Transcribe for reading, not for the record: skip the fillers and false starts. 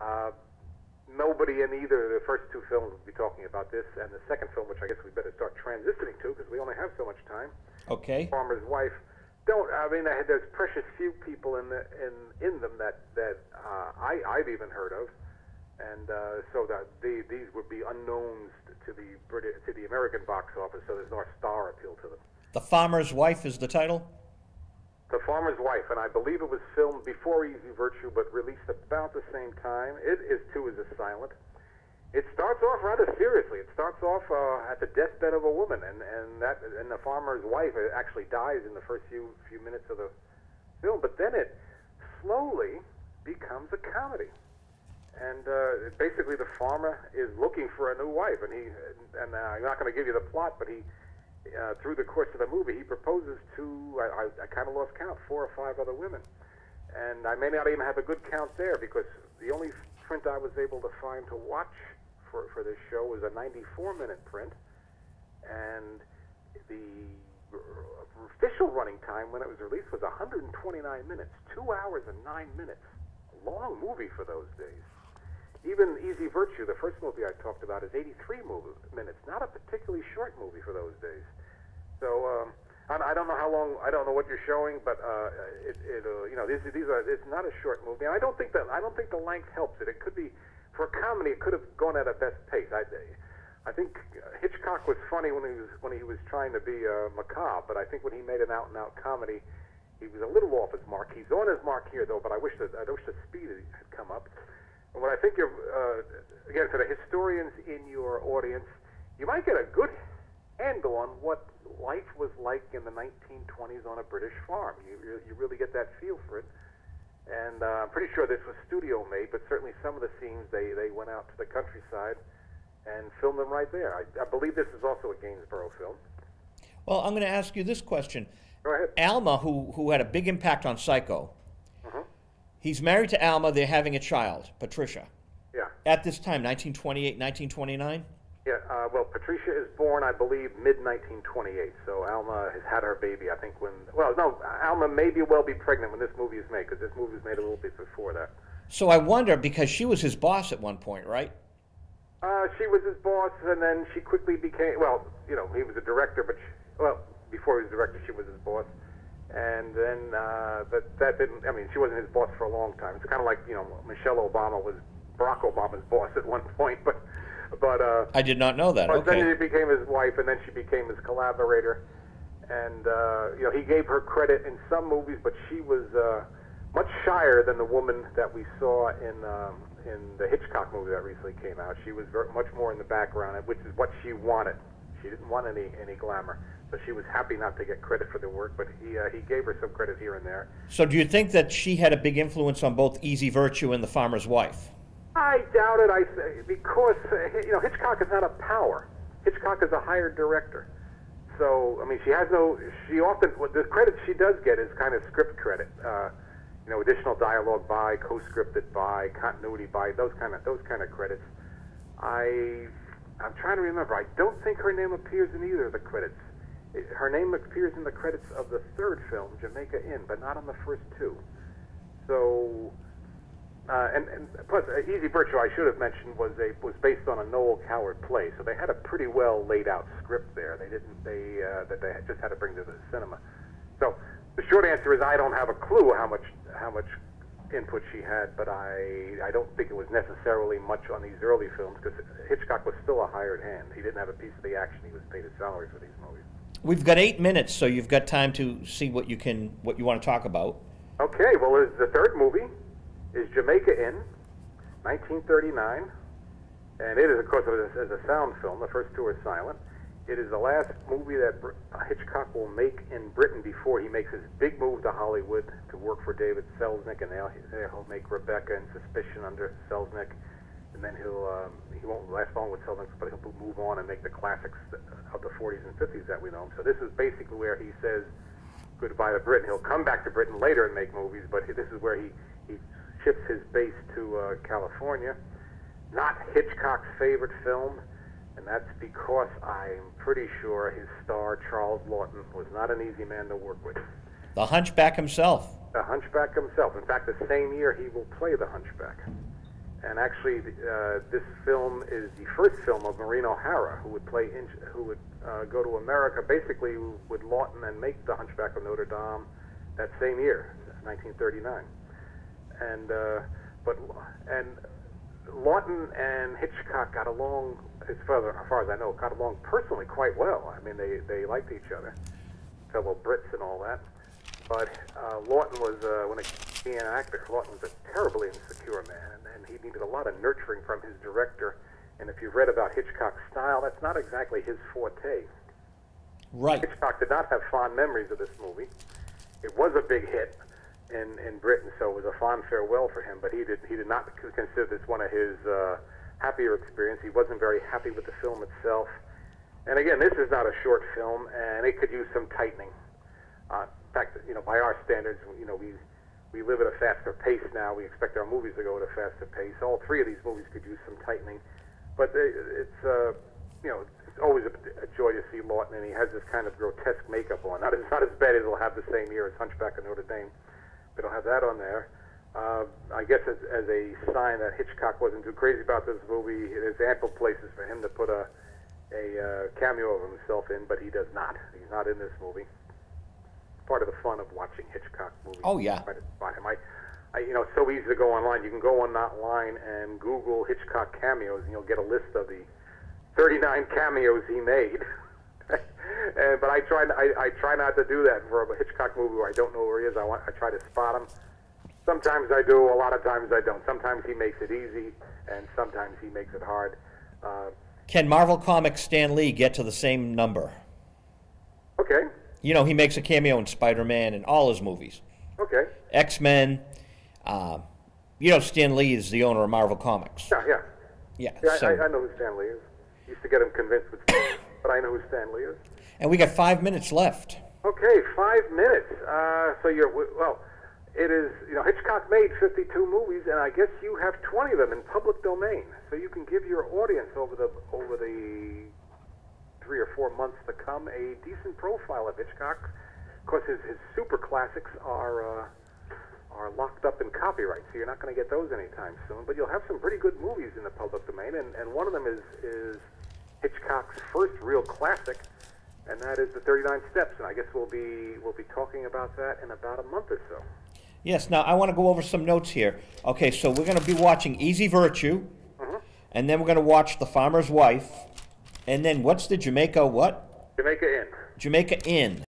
Uh, Nobody in either of the first two films will be talking about this, and the second film, which I guess we better start transitioning to because we only have so much time. Okay. Farmer's Wife. There's precious few people in them that I've even heard of, and so that these would be unknowns to the American box office. So there's no star appeal to them. The Farmer's Wife is the title? The Farmer's Wife, and I believe it was filmed before Easy Virtue, but released about the same time. It is too is a silent. It starts off rather seriously. It starts off at the deathbed of a woman, and the farmer's wife actually dies in the first few minutes of the film. But then it slowly becomes a comedy, and basically the farmer is looking for a new wife, and I'm not going to give you the plot, but he. Through the course of the movie, he proposes to, I kind of lost count, 4 or 5 other women. And I may not even have a good count there because the only print I was able to find to watch for this show was a 94-minute print. And the official running time when it was released was 129 minutes, 2 hours and 9 minutes. A long movie for those days. Even Easy Virtue, the first movie I talked about, is 83 minutes. Not a particularly short movie for those days. So I don't know how long. I don't know what you're showing, but it's not a short movie. And I don't think the length helps it. It could be for a comedy. It could have gone at a best pace. I think Hitchcock was funny when he was trying to be macabre, but I think when he made an out-and-out comedy, he was a little off his mark. He's on his mark here, though. But I wish the speed had come up. And what I think again, for the historians in your audience, you might get a good handle on what life was like in the 1920s on a British farm. You really get that feel for it. And I'm pretty sure this was studio made, but certainly some of the scenes they went out to the countryside and filmed them right there. I believe this is also a Gainsborough film. Well, I'm going to ask you this question. Go ahead. Alma, who had a big impact on Psycho, he's married to Alma. They're having a child, Patricia. Yeah. At this time, 1928, 1929? Yeah, well, Patricia is born, I believe, mid-1928, so Alma has had her baby, I think, Alma may well be pregnant when this movie is made, because this movie was made a little bit before that. So I wonder, because she was his boss at one point, right? She was his boss, and then she quickly became, he was a director, before he was a director, she was his boss. And then, but that didn't, she wasn't his boss for a long time. It's kind of like, Michelle Obama was Barack Obama's boss at one point, but I did not know that. But okay. then she became his wife, and then she became his collaborator. And, he gave her credit in some movies, but she was much shyer than the woman that we saw in the Hitchcock movie that recently came out. She was much more in the background, which is what she wanted. She didn't want any glamour. So she was happy not to get credit for the work, but he gave her some credit here and there. So do you think that she had a big influence on both Easy Virtue and The Farmer's Wife? I doubt it. Because Hitchcock is not a power. Hitchcock is a hired director. So she often, the credit she does get is kind of script credit. Additional dialogue by, co-scripted by, continuity by, those kind of credits. I'm trying to remember. I don't think her name appears in either of the credits. Her name appears in the credits of the third film, Jamaica Inn, but not on the first two. So, and plus, Easy Virtue, I should have mentioned, was based on a Noel Coward play. So they had a pretty well laid out script there. They just had to bring to the cinema. So the short answer is I don't have a clue how much input she had, but I don't think it was necessarily much on these early films because Hitchcock was still a hired hand. He didn't have a piece of the action. He was paid a salary for these movies. We've got 8 minutes, so you've got time to see what you want to talk about. Okay, well, the third movie is Jamaica Inn, 1939, and it is, of course, as a sound film. The first two are silent. It is the last movie that Hitchcock will make in Britain before he makes his big move to Hollywood to work for David Selznick, and he'll make Rebecca and Suspicion under Selznick. And then he won't last long with Selznick, but he'll move on and make the classics of the 40s and 50s that we know him. So this is basically where he says goodbye to Britain. He'll come back to Britain later and make movies, but this is where he shifts his base to California. Not Hitchcock's favorite film, and that's because I'm pretty sure his star, Charles Laughton, was not an easy man to work with. The Hunchback himself. The Hunchback himself. In fact, the same year he will play the Hunchback. And actually, this film is the first film of Maureen O'Hara, who would go to America basically with Lawton and make The Hunchback of Notre Dame that same year, 1939. And Lawton and Hitchcock got along, as far as I know, got along personally quite well. I mean, they liked each other, fellow Brits and all that. But Lawton was, when it came an actor, Lawton was a terribly insecure man, and he needed a lot of nurturing from his director. And if you've read about Hitchcock's style, that's not exactly his forte. Right. Hitchcock did not have fond memories of this movie. It was a big hit in Britain, so it was a fond farewell for him, but he did not consider this one of his happier experiences. He wasn't very happy with the film itself. And again, this is not a short film, and it could use some tightening. In fact, by our standards, we live at a faster pace now. We expect our movies to go at a faster pace. All three of these movies could use some tightening, but it's always a joy to see Lawton, and he has this kind of grotesque makeup on. Not as bad as he'll have the same year as Hunchback of Notre Dame, but he'll have that on there. I guess as a sign that Hitchcock wasn't too crazy about this movie, there's ample places for him to put a cameo of himself in, but he does not. He's not in this movie. Part of the fun of watching Hitchcock movies. Oh, yeah. Try to spot him. It's so easy to go online. You can go online and Google Hitchcock cameos, and you'll get a list of the 39 cameos he made. But I try not to do that for a Hitchcock movie where I don't know where he is. I try to spot him. Sometimes I do. A lot of times I don't. Sometimes he makes it easy, and sometimes he makes it hard. Can Marvel Comics Stan Lee get to the same number? Okay. He makes a cameo in Spider-Man and all his movies. Okay. X-Men. Stan Lee is the owner of Marvel Comics. Yeah. Yeah. So, I know who Stan Lee is. Used to get him convinced with Stan, but I know who Stan Lee is. And we got 5 minutes left. Okay, 5 minutes. It is, Hitchcock made 52 movies, and I guess you have 20 of them in public domain. So you can give your audience over the 3 or 4 months to come a decent profile of Hitchcock. Of course, his super classics are locked up in copyright, so you're not going to get those anytime soon. But you'll have some pretty good movies in the public domain, and one of them is Hitchcock's first real classic, and that is The 39 Steps. And I guess we'll be talking about that in about a month or so. Yes. Now I want to go over some notes here. Okay, so we're going to be watching Easy Virtue, and then we're going to watch The Farmer's Wife, and then what's the Jamaica what? Jamaica Inn. Jamaica Inn.